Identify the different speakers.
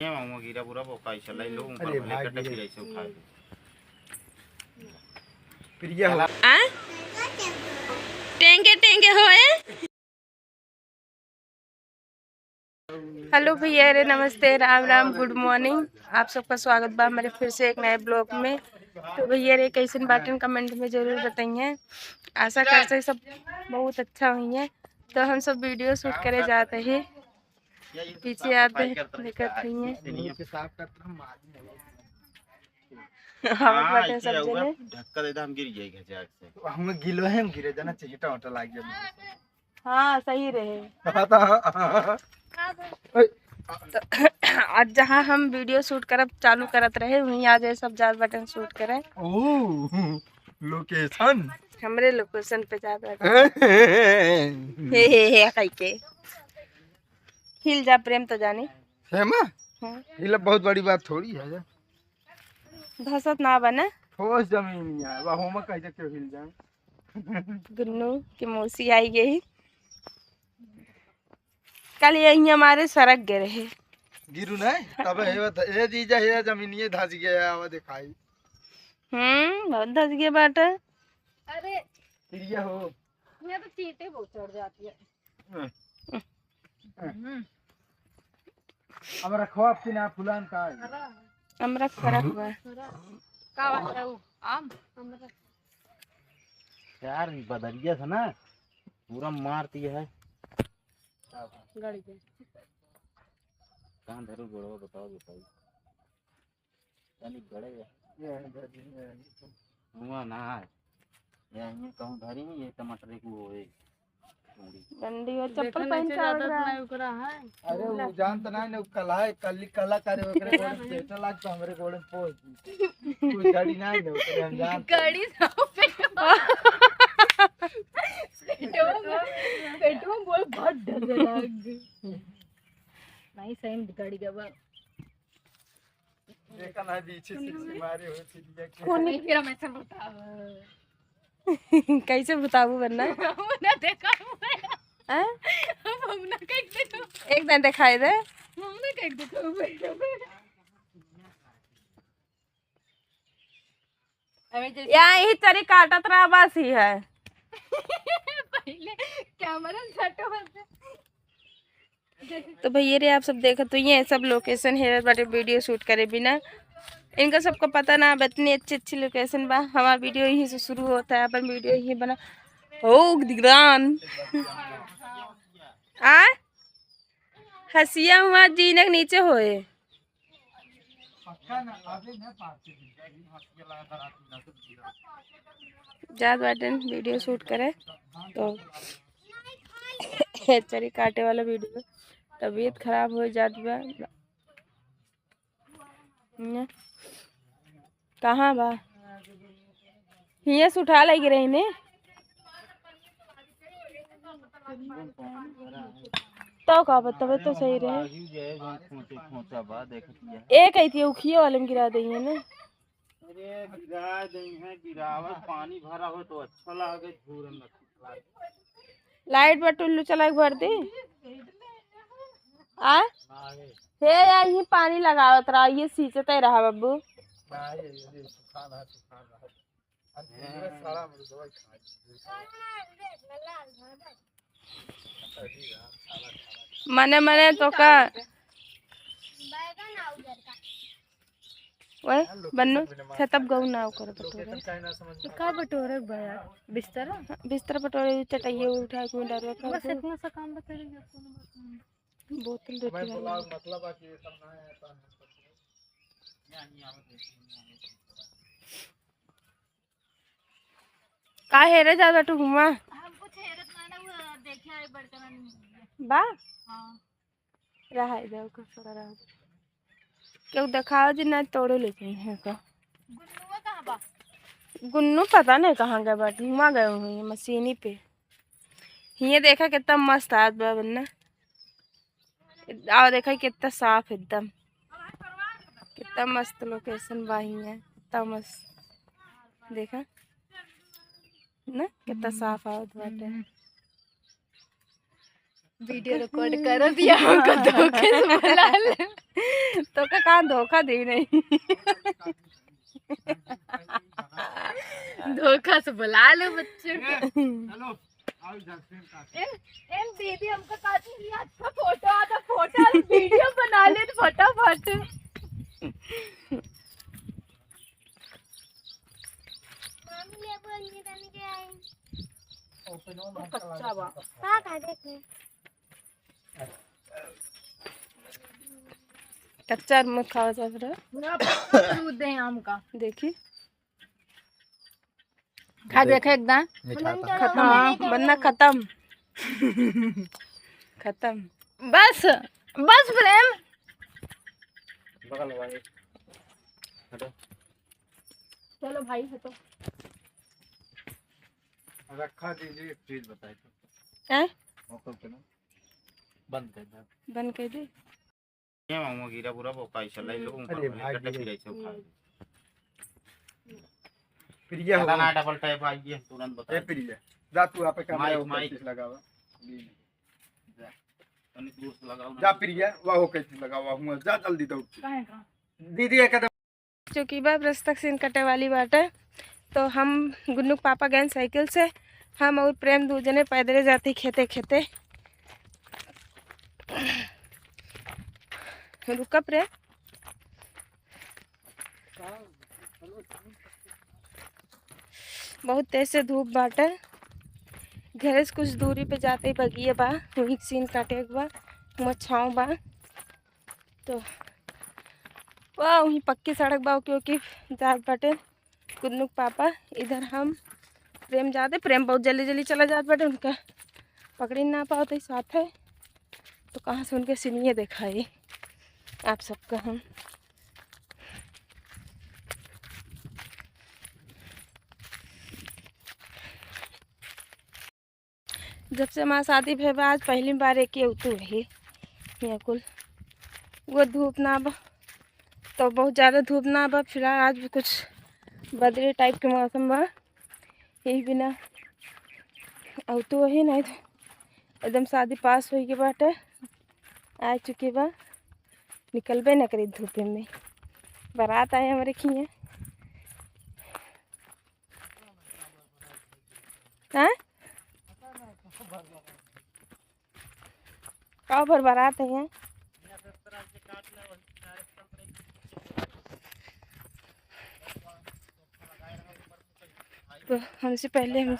Speaker 1: मामा गिरा पूरा बोकाई चला इन लोगों पर लेकर टकी रही से उठा दे प्रिया हो
Speaker 2: आ टेंगे टेंगे होए। हेलो भैया रे, नमस्ते, राम राम, गुड मॉर्निंग। आप सबका स्वागत बा हमारे फिर से एक नए ब्लॉग में। तो भैया रे कैसन बाटन कमेंट में जरूर बताइए। आशा करते सब बहुत अच्छा हुई है। तो हम सब वीडियो शूट करे जाते हैं, पीछे आते हैं दिक्कत नहीं है। हाँ सब जने
Speaker 1: धक्का देता हम गिर जाएगा जाग से
Speaker 3: हम गिलो है, हम गिरे जाना चाहिए टमाटर लाग गया।
Speaker 2: हाँ सही रहे। आज जहाँ हम वीडियो शूट करब चालू करत रहे वहीं आज सब जात बटन शूट करे।
Speaker 3: लोकेशन
Speaker 2: हमरे लोकेशन पे जात बटन हे कह के हिल जा प्रेम तो जानी
Speaker 3: हेमा हिल बहुत बड़ी बात थोड़ी है।
Speaker 2: धसत ना बने
Speaker 3: ठोस जमीन है वह होमा कैसे क्यों हिल जाए।
Speaker 2: गुन्नू की मौसी आई गई कल यही हमारे सड़क गिरे है
Speaker 3: गिरू नहीं तब हे जीजा हे जमीन ये धस गया आवा दिखाई।
Speaker 2: बहुत धस गया बाटा।
Speaker 4: अरे
Speaker 3: प्रिया हो
Speaker 4: यहाँ तो चींटे बहुत चढ़ जाती है।
Speaker 3: अब रखो आपकी ना फुलान का
Speaker 2: हमरा फरक बा
Speaker 4: का बात है वो आम हमरा
Speaker 1: यार बदरिया था ना पूरा मारती है
Speaker 4: गड़ गया।
Speaker 1: कहां धरो गोड़वा बताओ यानी गड़े हुआ ना ये कहूं धरी नहीं ये टमाटर को होए
Speaker 2: डंडी और चप्पल पहन के
Speaker 4: आदत नहीं उकरा है।
Speaker 3: अरे वो जानता नहीं ना कला है कला करे ओकरे गोड़ पेटा लाग तो हमरे गोड़ में पोस कोई गाड़ी नहीं ना ओकरे हम जान
Speaker 4: गाड़ी ना पेटो बोल बहुत डर लग नहीं सही में गाड़ी का बा
Speaker 3: देखा ना पीछे से मारे हो चिड़िया के
Speaker 4: नहीं फिर मैं से बता
Speaker 2: कैसे बताबू वरना
Speaker 4: ना देखा
Speaker 2: हैं?
Speaker 4: हम ना कह दे
Speaker 2: एक दिन दिखाई दे
Speaker 4: हमने कह देखो बेटा
Speaker 2: यहाँ यही तरी काटत रहा बस ही है।
Speaker 4: पहले कैमरा सेट हो
Speaker 2: तो भैया रे आप सब देखो तो ये सब लोकेशन है बड़े वीडियो शूट करे बिना इनका सबको पता ना इतनी अच्छी लोकेशन बा। हमारा वीडियो यहीं से शुरू होता है, अपन वीडियो यहीं बना हो दिग्रान आ हसिया हुआ जीनक नीचे होए जात बाटन वीडियो शूट करे तो चरी काटे वाला वीडियो तबीयत खराब हो जात बा। कहाँ बा हिया से उठा लगी रही ने तो का बतावे तो सही रहे एक आई थी उखिया वाले में गिरा दी है ना।
Speaker 1: अरे गिरा दई है गिरावत पानी भरा हो तो अच्छा लागे झूरन
Speaker 2: लाइट पर टुल्लू चला के भर दी आ हे यार ये पानी लगावत रहा ये सींचते रहा बब्बू मने मने तो का वह बन्नू खतब गऊ ना कर बटोरे
Speaker 4: का बटोरे भैया बिस्तर
Speaker 2: बिस्तर बटोरे चटाइए उठा के डरवा कर
Speaker 4: बस इतना सा काम बताइए
Speaker 2: बोतल देती है
Speaker 3: मतलब है कि ये सब ना है
Speaker 2: का हेरे ज्यादा टू घुमा
Speaker 4: हम कुछ हेरत ना वो देखे आए बर्तन
Speaker 2: बा
Speaker 4: हां
Speaker 2: रहा है देव का सारा रहा क्यों दिखाओ जी ना तोड़े लेते हैं का
Speaker 4: गुन्नुआ कहां बा
Speaker 2: गुन्नू पता नहीं कहाँ गए बट घुमा गए हुए मशीनी पे ये देखा कितना मस्त हाथ बा बनना और देखा कितना साफ एकदम कितना मस्त लोकेशन बाही है कितना मस्त देखा ना कितना साफ आवत बाटे।
Speaker 4: वीडियो रिकॉर्ड कर दिया हमको धोखे से बुला ले
Speaker 2: तो का कहाँ धोखा दे नहीं।
Speaker 4: धोखा से बुला लो बच्चे को।
Speaker 3: हेलो आओ जैसे
Speaker 4: एम दीदी हमको कहती है अच्छा फोटो आता फोटो वीडियो बना ले फटाफट। कच्चा बा
Speaker 2: कच्चा में खाओ जा रहा।
Speaker 4: दूध दे आम का
Speaker 2: देखी
Speaker 4: खा देखे एकदम
Speaker 2: खत्म। हाँ, बनना खत्म। खत्म।
Speaker 4: बस बस प्रेम
Speaker 1: बगल वाले हटो।
Speaker 4: चलो भाई हटो।
Speaker 3: रखा दीजिए एक चीज बताए तो
Speaker 2: हैं?
Speaker 3: बंद कर दो।
Speaker 2: बन के दे।
Speaker 1: ये मामू गिरा पूरा बोकाई चला इ लोगों
Speaker 3: अरे
Speaker 1: का
Speaker 3: भाई,
Speaker 1: कटे फिरे से खा
Speaker 3: प्रिया हो
Speaker 1: ना डबल टैप आइए तुरंत
Speaker 3: ए
Speaker 1: बता
Speaker 3: प्रिया जा तू यहाँ पे कैमरा
Speaker 1: माइक,
Speaker 3: हो
Speaker 1: माइक।
Speaker 3: कैसे लगावा
Speaker 1: तनी दूर से लगाओ ना
Speaker 3: जा प्रिया वह हो कैसे लगावा हुआ जा जल्दी दौड़ के।
Speaker 4: कहाँ है कहाँ?
Speaker 3: दीदी एक कदम
Speaker 2: चूँकि बा ब्रश तक सीन कटे वाली बात है तो हम गुन्नू के पापा गए साइकिल से। हम और प्रेम दो जने पैदल जाते खेते खेते। रुका प्रेम। बहुत तेज से धूप बाटे। घर से कुछ दूरी पे जाते ही बगिए बा वही सीन काटे के बा वहाँ छाँव बा तो वाह वहीं पक्की सड़क बा क्योंकि जात बाटे गुन्नू के पापा। इधर हम प्रेम जाते प्रेम बहुत जल्दी जल्दी चला जात बाटे उनका पकड़ी ना पाते साथ है तो कहाँ से उनके सीनिए दिखाई आप सबका हम। जब से हमारा शादी भे आज पहली बार एक उतू रही यहाँ कुल वो धूप ना बा तो बहुत ज़्यादा धूप ना बा। फिर आज भी कुछ बदले टाइप के मौसम बा यही बिना उतू वही नहीं तो एकदम शादी पास हो के बाटे आ चुकी बा निकलबे न करी धूप में। बारात आए हमारे खिए हाँ कहाँ पर बारात है यहाँ। तो हमसे पहले हम